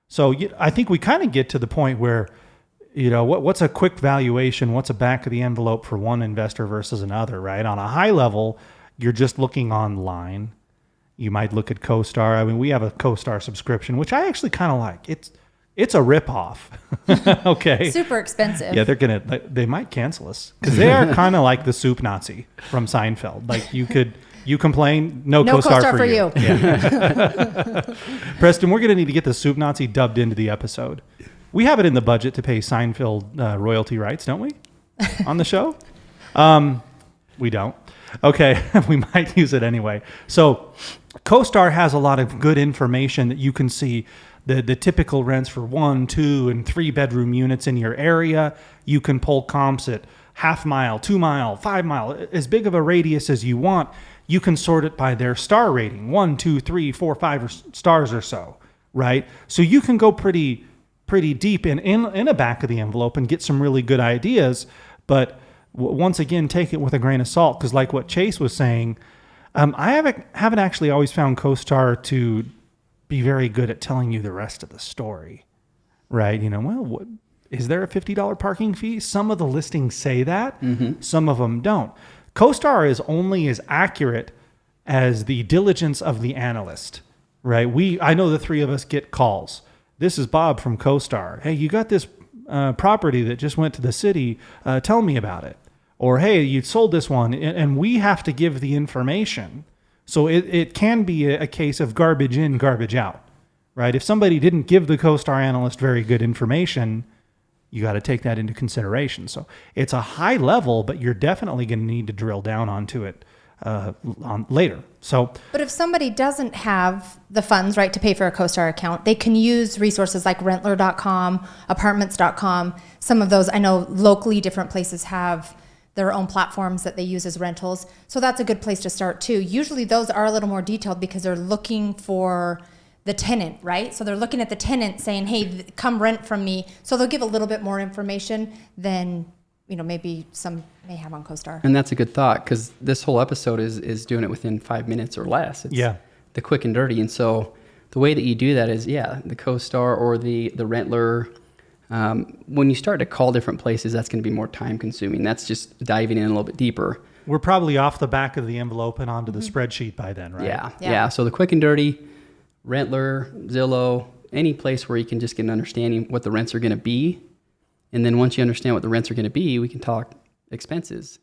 So I think we kind of get to the point where, what's a quick valuation? What's a back of the envelope for one investor versus another, right? On a high level, you're just looking online. You might look at CoStar. I mean, we have a CoStar subscription, which I actually kind of like. It's a ripoff. Okay. Super expensive. Yeah, they might cancel us because they are kind of like the soup Nazi from Seinfeld. Like you complain, no CoStar for you. Yeah. Preston, we're going to need to get the soup Nazi dubbed into the episode. We have it in the budget to pay Seinfeld royalty rights, don't we? On the show? We don't. Okay, we might use it anyway. So CoStar has a lot of good information that you can see the typical rents for 1, 2, and 3 bedroom units in your area. You can pull comps at half mile, 2 mile, 5 mile, as big of a radius as you want. You can sort it by their star rating, 1, 2, 3, 4, 5 stars or so, right? So you can go pretty deep in a back of the envelope and get some really good ideas. But once again, take it with a grain of salt, because like what Chase was saying, I haven't actually always found CoStar to be very good at telling you the rest of the story, right? Is there a $50 parking fee? Some of the listings say that. Mm-hmm. Some of them don't. CoStar is only as accurate as the diligence of the analyst, right? I know the three of us get calls. This is Bob from CoStar. Hey, you got this property that just went to the city. Tell me about it. Or, hey, you sold this one. And we have to give the information. So it can be a case of garbage in, garbage out, right? If somebody didn't give the CoStar analyst very good information, you got to take that into consideration. So it's a high level, but you're definitely going to need to drill down onto it later. But if somebody doesn't have the funds, right, to pay for a CoStar account, they can use resources like Rentler.com, Apartments.com. Some of those, I know locally different places have their own platforms that they use as rentals. So that's a good place to start too. Usually those are a little more detailed because they're looking for the tenant, right? So they're looking at the tenant saying, hey, come rent from me. So they'll give a little bit more information than, maybe some may have on CoStar. And that's a good thought, because this whole episode is doing it within 5 minutes or less. It's the quick and dirty. And so the way that you do that is, the CoStar or the Rentler. When you start to call different places, that's going to be more time consuming. That's just diving in a little bit deeper. We're probably off the back of the envelope and onto the spreadsheet by then, right? Yeah. So the quick and dirty, Rentler, Zillow, any place where you can just get an understanding what the rents are going to be. And then once you understand what the rents are going to be, we can talk expenses.